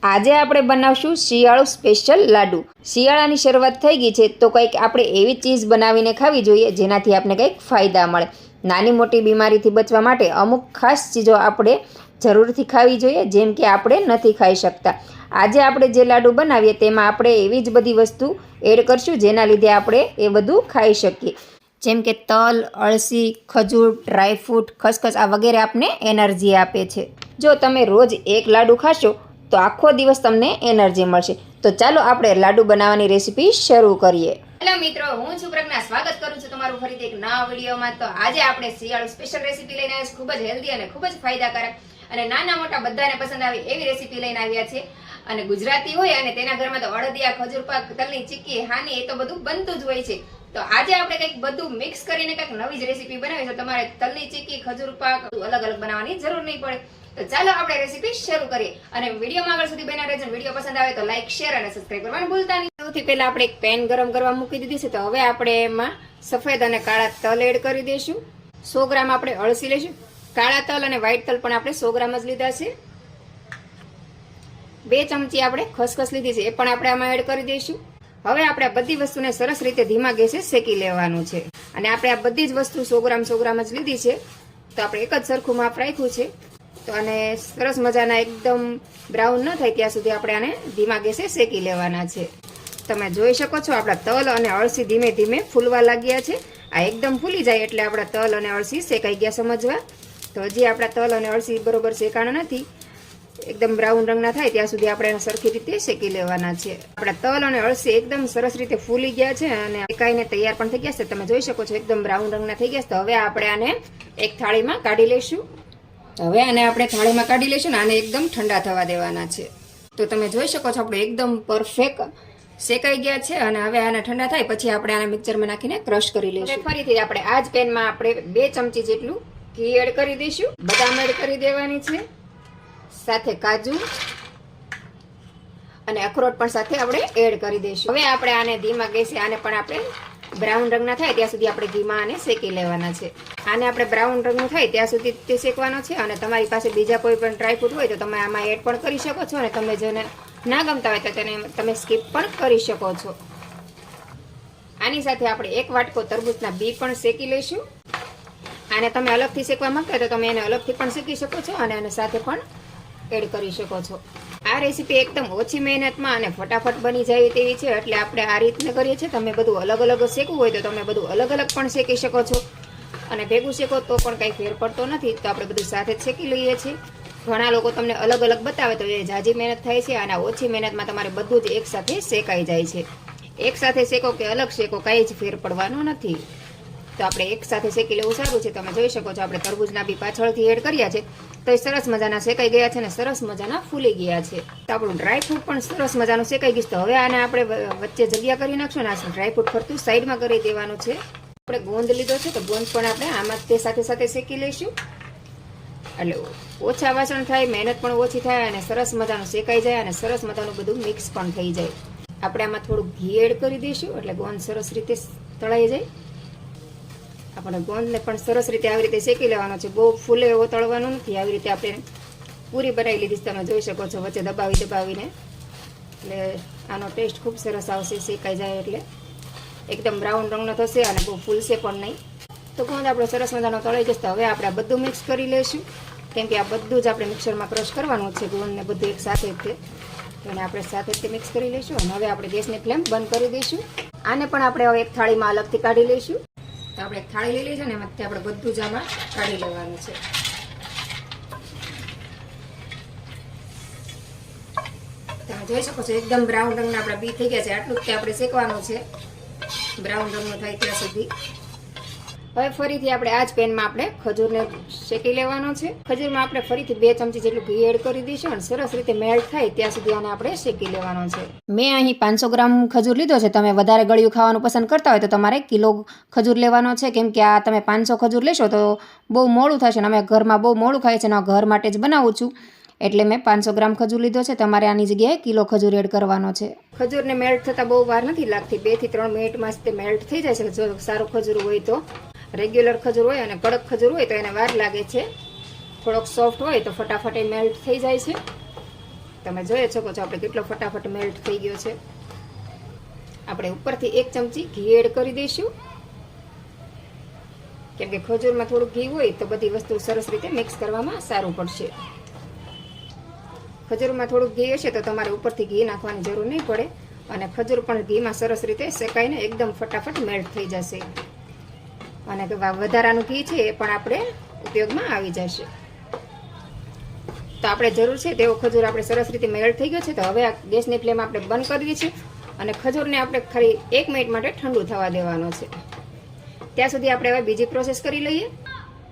આજે આપણે બનાવશું શિયાળુ સ્પેશિયલ લાડુ। શિયાળાની શરૂઆત થઈ ગઈ છે તો કંઈક આપણે એવી ચીઝ બનાવીને ખાવી જોઈએ જેનાથી આપણે કંઈક ફાયદા મળે। નાની મોટી બીમારીથી બચવા માટે અમુક ખાસ ચીજો આપણે જરૂરથી ખાવી જોઈએ જેમ કે આપણે નથી ખાઈ શકતા। આજે આપણે જે લાડુ બનાવીએ તેમાં આપણે એવી જ બધી વસ્તુ એડ કરશું જેના લીધે આપણે એ બધું ખાઈ શકીએ, જેમ કે તલ, અળસી, ખજૂર, ડ્રાયફ્રૂટ, ખસખસ આ વગેરે આપને એનર્જી આપે છે। જો તમે રોજ એક લાડુ ખાશો તો આખો દિવસ તમને એનર્જી મળશે। તો ચાલો આપણે લાડુ બનાવવાની રેસીપી શરૂ કરીએ। હેલો મિત્રો, હું છું પ્રજ્ઞા, સ્વાગત કરું છું તમારું ફરીથી એક નવા વિડીયોમાં। તો આજે આપણે શિયાળુ સ્પેશિયલ રેસીપી લઈને આવ્યા છીએ, ખૂબ જ હેલ્ધી અને ખૂબ જ ફાયદાકારક અને નાના મોટા બધાને પસંદ આવે એવી રેસીપી લઈને આવ્યા છે। અને ગુજરાતી હોય અને તેના ઘરમાં તો અડદિયા, ખજૂર પાક, તલની ચીક્કી, હાની એ તો બધું બનતું જ હોય છે। તો આજે આપણે કંઈક બધું મિક્સ કરીને કંઈક નવી જ રેસીપી બનાવી છે। તમારે તલની ચીક્કી, ખજૂર પાક અલગ અલગ બનાવવાની જરૂર નહીં પડે। તો ચાલો આપણે રેસીપી શરૂ કરીએ અને વિડીયોમાં આગળ સુધી બન્યા રહેજો। વિડીયો પસંદ આવે તો લાઈક, શેર અને સબસ્ક્રાઇબ કરવાનું ભૂલતા નહીં। સૌથી પહેલા આપણે એક પેન ગરમ કરવા મૂકી દીધી છે। તો હવે આપણે એમાં સફેદ અને કાળા તલ એડ કરી દઈશું। 100 ગ્રામ આપણે અળસી લઈશું। કાળા તલ અને વ્હાઈટ તલ પણ આપણે 100 ગ્રામ જ લીધા છે। 2 ચમચી આપણે ખસખસ લીધી છે, એ પણ આપણે આમાં એડ કરી દઈશું। હવે આપણે આ બધી વસ્તુને સરસ રીતે ધીમા ગેસે શેકી લેવાનું છે અને આપણે આ બધી જ વસ્તુ 100 ગ્રામ જ લીધી છે। તો આપણે એક જ સરખું માપ રાખ્યું છે। તો આને સરસ મજાના એકદમ બ્રાઉન ન થાય ત્યાં સુધી આપણે આને ધીમા ગેસે શેકી લેવાના છે। તમે જોઈ શકો છો આપણા તલ અને અળસી ધીમે ધીમે ફૂલવા લાગ્યા છે। આ એકદમ ફૂલી જાય એટલે આપણા તલ અને અળસી શેકાઈ ગયા સમજવા। તો હજી આપણા તલ અને અળસી બરોબર શેકાણા નથી, એકદમ બ્રાઉન રંગના થાય ત્યાં સુધી આપણે એને સરખી રીતે શેકી લેવાના છે। આપણા તલ અને અળસી એકદમ સરસ રીતે ફૂલી ગયા છે અને શેકાઈને તૈયાર પણ થઈ ગયા છે। તમે જોઈ શકો છો એકદમ બ્રાઉન રંગના થઈ ગયા છે। તો હવે આપણે આને એક થાળીમાં કાઢી લઈશું। હવે આને આપણે થાળીમાં કાઢી લઈશું ને આને એકદમ ઠંડા થવા દેવાના છે। તો તમે જોઈ શકો છો આપણે એકદમ પરફેક્ટ શેકાઈ ગયા છે અને હવે આને ઠંડા થાય પછી આપણે આને મિક્સરમાં નાખીને ક્રશ કરી લઈશું। ફરીથી આપણે આ જ પેનમાં આપણે 2 ચમચી જેટલું ઘી એડ કરી દઈશું। બદામ એડ કરી દેવાની છે, સાથે કાજુ અને અખરોટ પણ સાથે આપણે એડ કરી દઈશું। હવે આપણે આને ધીમા ગેસે આને પણ આપણે બ્રાઉન રંગના થાય ત્યાં સુધી આપણે ધીમા આને શેકી લેવાના છે। આને આપણે બ્રાઉન રંગનું થાય ત્યાં સુધી તે શેકવાનો છે અને તમારી પાસે બીજા કોઈ પણ ડ્રાયફ્રૂટ હોય તો તમે આમાં એડ પણ કરી શકો છો અને તમે જેને ના ગમતા હોય તો તેને તમે સ્કીપ પણ કરી શકો છો। આની સાથે આપણે 1 વાટકો તરબૂચના બી પણ શેકી લઈશું। આને તમે અલગથી શેકવા માંગતા હોય તો તમે એને અલગથી પણ શેકી શકો છો અને આને સાથે પણ એડ કરી શકો છો। આ રેસીપી એકદમ ઓછી મહેનતમાં અને ફટાફટ બની જાય તેવી છે, એટલે આપણે આ રીતને કરીએ છીએ। તમે બધું અલગ અલગ શેકવું હોય તો તમે બધું અલગ અલગ પણ શેકી શકો છો અને ભેગું શેકો તો પણ કંઈ ફેર પડતો નથી। તો આપણે બધું સાથે જ શેકી લઈએ છીએ। ઘણા લોકો તમને અલગ અલગ બતાવે તો એ ઝાઝી મહેનત થાય છે અને ઓછી મહેનતમાં તમારે બધું જ એકસાથે શેકાઈ જાય છે। એકસાથે શેકો કે અલગ શેકો કાંઈ જ ફેર પડવાનો નથી। તો આપણે એક સાથે શેકી લેવું સારું છે। તમે જોઈ શકો છો આપણે તરબૂચના બી પાછળથી એડ કર્યા છે તો એ સરસ મજાના શેકાઈ ગયા છે અને સરસ મજાના ફૂલી ગયા છે। તો આપણું ડ્રાયફ્રૂટ પણ સરસ મજાનું શેકાઈ ગયું છે। તો હવે આને આપણે વચ્ચે જગ્યા કરી નાખશું ને આ ડ્રાયફ્રૂટ ફરતું સાઈડમાં કરી દેવાનું છે। આપણે ગોંદ લીધો છે તો ગોંદ પણ આપણે આમાં તે સાથે સાથે શેકી લઈશું એટલે ઓછા વાસણ થાય, મહેનત પણ ઓછી થાય અને સરસ મજાનું શેકાઈ જાય અને સરસ મજાનું બધું મિક્સ પણ થઈ જાય। આપણે આમાં થોડું ઘી એડ કરી દઈશું એટલે ગોંદ સરસ રીતે તળાઈ જાય। આપણે ગોંદને પણ સરસ રીતે આવી રીતે શેકી લેવાનો છે, બહુ ફૂલે એવો તળવાનું નથી। આવી રીતે આપણે પૂરી બનાવી લીધી તમે જોઈ શકો છો વચ્ચે દબાવીને, એટલે આનો ટેસ્ટ ખૂબ સરસ આવશે શેકાઈ જાય એટલે એકદમ બ્રાઉન રંગનો થશે અને બહુ ફૂલશે પણ નહીં। તો ગોંદ આપણો સરસ મજાનો તળાઈ જશે। હવે આપણે આ બધું મિક્સ કરી લઈશું કેમ કે આ બધું જ આપણે મિક્સરમાં ક્રશ કરવાનું છે, ગોંદને બધું એક સાથે જ છે એને આપણે સાથે જ મિક્સ કરી લઈશું અને હવે આપણે ગેસની ફ્લેમ બંધ કરી દઈશું। આને પણ આપણે હવે એક થાળીમાં અલગથી કાઢી લઈશું। તો આપણે એક થાળી લઈ લઈશું ને એમાંથી આપણે બધું જ આમાં કાઢી લેવાનું છે। તમે જોઈ શકો છો એકદમ બ્રાઉન રંગના આપણા બી થઈ ગયા છે। આટલું જ આપણે શેકવાનું છે બ્રાઉન રંગનું થાય ત્યાં સુધી। હવે ફરીથી આપણે આ જ પેનમાં આપણે ખજૂરને શેકી લેવાનો છે। ખજૂરમાં આપણે ફરીથી 2 ચમચી જેટલું ઘી એડ કરી દઈશું અને સરસ રીતે મેલ્ટ થાય ત્યાં સુધી આને આપણે શેકી લેવાનો છે। મેં અહીં 500 ગ્રામ ખજૂર લીધો છે। તમે વધારે ગળ્યું ખાવાનું પસંદ કરતા હોય તો તમારે કિલો ખજૂર લેવાનો છે કેમ કે આ તમે 500 ખજૂર લેશો તો બહુ મોડું થશે અને અમે ઘરમાં બહુ મોડું ખાઈએ છીએ અને ઘર માટે જ બનાવું છું એટલે મેં 500 ગ્રામ ખજૂર લીધો છે। તમારે આની જગ્યાએ કિલો ખજૂર એડ કરવાનો છે। ખજૂરને મેલ્ટ થતાં બહુ વાર નથી લાગતી, 2 થી 3 મિનિટમાં જ તે મેલ્ટ થઈ જાય છે જો સારું ખજૂર હોય તો। રેગ્યુલર ખજૂર હોય અને કડક ખજૂર હોય તો એને વાર લાગે છે, થોડોક સોફ્ટ હોય તો ફટાફટ એ મેલ્ટ થઈ જાય છે। તમે જોઈ શકો છો આપણે કેટલો ફટાફટ મેલ્ટ થઈ ગયો છે. આપણે ઉપરથી 1 ચમચી ઘી એડ કરી દઈશું, કેમ કે ખજૂરમાં થોડું ઘી હોય તો બધી વસ્તુ સરસ રીતે મિક્સ કરવામાં સારું પડશે. ખજૂરમાં થોડુંક ઘી હશે તો તમારે ઉપરથી ઘી નાખવાની જરૂર નહીં પડે અને ખજૂર પણ ઘીમાં સરસ રીતે શેકાઈને એકદમ ફટાફટ મેલ્ટ થઈ જશે અને વધારાનું ઘી છે એ પણ આપણે ઉપયોગમાં આવી જશે. તો આપણે જરૂર છે તેવો ખજૂર આપણે સરસ રીતે મેલ્ટ થઈ ગયો છે. તો હવે આ ગેસની ફ્લેમ આપણે બંધ કરી દઈએ છીએ અને ખજૂરને આપણે ખાલી 1 મિનિટ માટે ઠંડુ થવા દેવાનો છે. ત્યાં સુધી આપણે હવે બીજી પ્રોસેસ કરી લઈએ.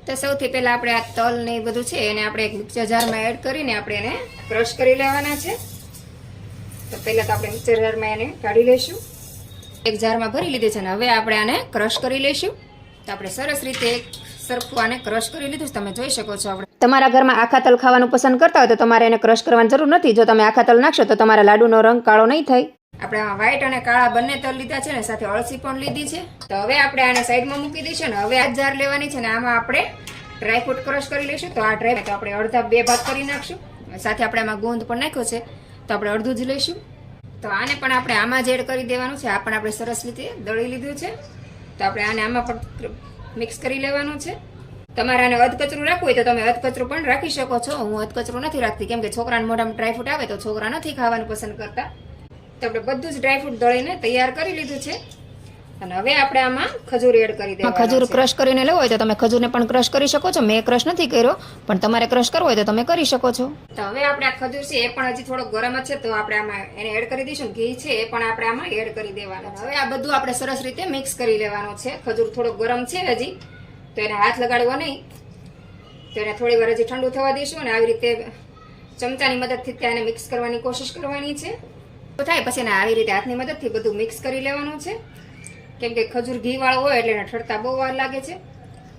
તો સૌથી પહેલાં આપણે આ તલ ને એ બધું છે એને આપણે એક મિક્સર જારમાં એડ કરીને આપણે એને ક્રશ કરી લેવાના છે. તો પહેલાં તો આપણે મિક્સર જારમાં એને કાઢી લઈશું. એક જારમાં ભરી લીધી છે ને હવે આપણે આને ક્રશ કરી લઈશું. તો આપણે સરસ રીતે સરખું આને ક્રશ કરી લીધું તમે જોઈ શકો છો. આપણે તમારા ઘરમાં આખા તલ ખાવાનું પસંદ કરતા હોય તો તમારે એને ક્રશ કરવાની જરૂર નથી. જો તમે આખા તલ નાખશો તો તમારા લાડુનો રંગ કાળો નહીં થાય. આપણે આમાં વ્હાઈટ અને કાળા બંને તલ લીધા છે ને સાથે અળસી પણ લીધી છે. તો હવે આપણે આને સાઈડમાં મૂકી દઈશું ને હવે આ જાર લેવાની છે ને આમાં આપણે ડ્રાયફ્રૂટ ક્રશ કરી લઈશું. તો આ ડ્રાય તો આપણે અડધા 2 ભાગ કરી નાખશું. સાથે આપણે આમાં ગોંદ પણ નાખ્યો છે તો આપણે અડધું જ લઈશું. તો આને પણ આપણે આમાં જ એડ કરી દેવાનું છે. આ પણ આપણે સરસ રીતે દળી લીધું છે. તો આપણે આને આમાં પણ મિક્સ કરી લેવાનું છે. તમારે આને અધકચરું રાખવું હોય તો તમે અધકચરું પણ રાખી શકો છો. હું અધકચરું નથી રાખતી કેમ કે છોકરાને મોઢામાં ડ્રાયફ્રૂટ આવે તો છોકરા નથી ખાવાનું પસંદ કરતા. તો આપણે બધું જ ડ્રાયફ્રૂટ દળીને તૈયાર કરી લીધું છે અને હવે આપણે આમાં ખજૂર એડ કરી દેવાનું છે. ખજૂર ક્રશ કરીને લેવો હોય તો તમે ખજૂરને પણ ક્રશ કરી શકો છો. મેં ક્રશ નથી કર્યો પણ તમારે ક્રશ કરવો હોય તો તમે કરી શકો છો. તો હવે આપણે આ ખજૂર છે એ પણ હજી થોડો ગરમ જ છે તો આપણે આમાં એને એડ કરી દઈશું. ઘી છે એ પણ આપણે આમાં એડ કરી દેવાનું. હવે આ બધું આપણે સરસ રીતે મિક્સ કરી લેવાનું છે. ખજૂર થોડો ગરમ છે હજી તો એને હાથ લગાડવો નહીં. તો એને થોડી વાર હજી ઠંડુ થવા દઈશું અને આવી રીતે ચમચાની મદદથી ત્યાં એને મિક્સ કરવાની કોશિશ કરવાની છે. તો થાય પછી એને આવી રીતે હાથની મદદથી બધું મિક્સ કરી લેવાનું છે કેમ કે ખજૂર ઘીવાળો હોય એટલે એને ઠરતા બહુ વાર લાગે છે.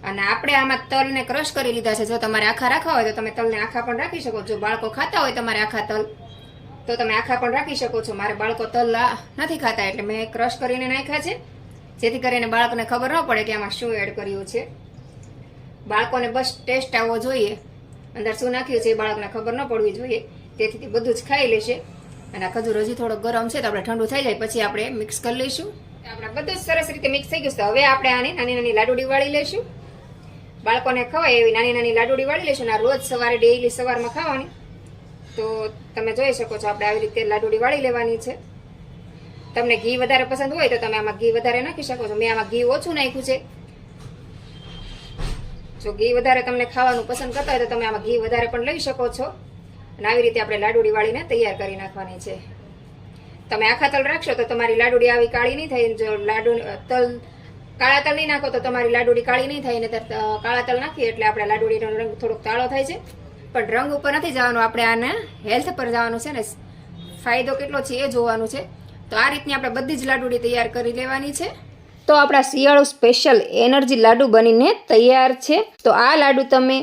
અને આપણે આમાં તલને ક્રશ કરી લીધા છે. જો તમારે આખા રાખવા હોય તો તમે તલને આખા પણ રાખી શકો. જો બાળકો ખાતા હોય તમારે આખા તલ તો તમે આખા પણ રાખી શકો છો. મારે બાળકો તલ નથી ખાતા એટલે મેં ક્રશ કરીને નાખ્યા છે જેથી કરીને બાળકને ખબર ન પડે કે આમાં શું એડ કર્યું છે. બાળકોને બસ ટેસ્ટ આવવો જોઈએ, અંદર શું નાખ્યું છે એ બાળકને ખબર ન પડવી જોઈએ. તેથી તે બધું જ ખાઈ લેશે. અને આ ખજૂર હજી થોડો ગરમ છે તો આપણે ઠંડુ થઈ જાય પછી આપણે મિક્સ કરી લઈશું. આપણે બધું જ સરસ રીતે મિક્સ થઈ ગયું છે. હવે આપણે આની નાની નાની લાડુડી વાળી લઈશું. બાળકોને ખવાય એવી નાની નાની લાડુડી વાળી લઈશું. અને આ રોજ સવારે ડેઈલી સવારમાં ખાવાની. તો તમે જોઈ શકો છો આપણે આવી રીતે લાડુડી વાળી લેવાની છે. તમને ઘી વધારે પસંદ હોય તો તમે આમાં ઘી વધારે નાખી શકો છો. મેં આમાં ઘી ઓછું નાખ્યું છે. જો ઘી વધારે તમને ખાવાનું પસંદ કરતા હોય તો તમે આમાં ઘી વધારે પણ લઈ શકો છો. અને આવી રીતે આપણે લાડુડી વાળીને તૈયાર કરી નાખવાની છે. તમે આખા તલ રાખશો તો તમારી લાડુડી આવી કાળી નહીં થાય. જો કાળા તલ નહીં નાખો તો તમારી લાડુડી કાળી નહીં થાય. ને કાળા તલ નાખીએ એટલે આપણે લાડુડીનો રંગ થોડોક કાળો થાય છે. પણ રંગ ઉપર નથી જવાનું, આપણે આને હેલ્થ પર જવાનું છે ને ફાયદો કેટલો છે એ જોવાનું છે. તો આ રીતની આપણે બધી જ લાડુડી તૈયાર કરી લેવાની છે. તો આપણા શિયાળુ સ્પેશિયલ એનર્જી લાડુ બનીને તૈયાર છે. તો આ લાડુ તમે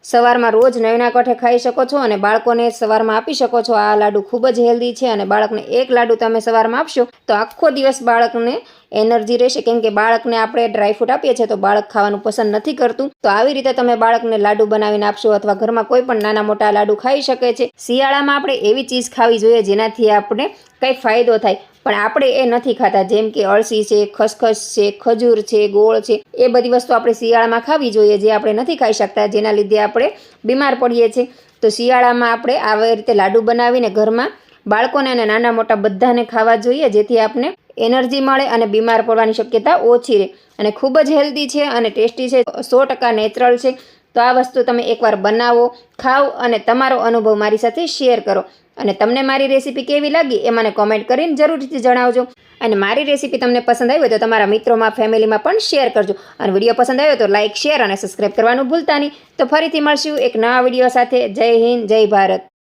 સવારમાં રોજ નયના કાંઠે ખાઈ શકો છો અને બાળકોને સવારમાં આપી શકો છો. આ લાડુ ખૂબ જ હેલ્ધી છે અને બાળકને એક લાડુ તમે સવારમાં આપશો તો આખો દિવસ બાળકને એનર્જી રહેશે. કેમ કે બાળકને આપણે ડ્રાયફ્રૂટ આપીએ છીએ તો બાળક ખાવાનું પસંદ નથી કરતું. તો આવી રીતે તમે બાળકને લાડુ બનાવીને આપશો અથવા ઘરમાં કોઈ પણ નાના મોટા લાડુ ખાઈ શકે છે. શિયાળામાં આપણે એવી ચીજ ખાવી જોઈએ જેનાથી આપણે કંઈ ફાયદો થાય પણ આપણે એ નથી ખાતા. જેમ કે અળસી છે, ખસખસ છે, ખજૂર છે, ગોળ છે, એ બધી વસ્તુ આપણે શિયાળામાં ખાવી જોઈએ જે આપણે નથી ખાઈ શકતા, જેના લીધે આપણે બીમાર પડીએ છીએ. તો શિયાળામાં આપણે આવી રીતે લાડુ બનાવીને ઘરમાં બાળકોને અને નાના મોટા બધાને ખાવા જોઈએ જેથી આપણે એનર્જી મળે અને બીમાર પડવાની શક્યતા ઓછી રહે. અને ખૂબ જ હેલ્ધી છે અને ટેસ્ટી છે, 100% નેચરલ છે. તો આ વસ્તુ તમે એકવાર બનાવો, ખાઓ અને તમારો અનુભવ મારી સાથે શેર કરો. અને તમને મારી રેસીપી કેવી લાગી એ મને કોમેન્ટ કરીને જરૂરથી જણાવજો. અને મારી રેસીપી તમને પસંદ આવી હોય તો તમારા મિત્રોમાં, ફેમિલીમાં પણ શેર કરજો. અને વિડીયો પસંદ આવ્યો તો લાઇક, શેર અને સબસ્ક્રાઈબ કરવાનું ભૂલતા નહીં. તો ફરીથી મળશું એક નવા વિડીયો સાથે. જય હિન્દ, જય ભારત.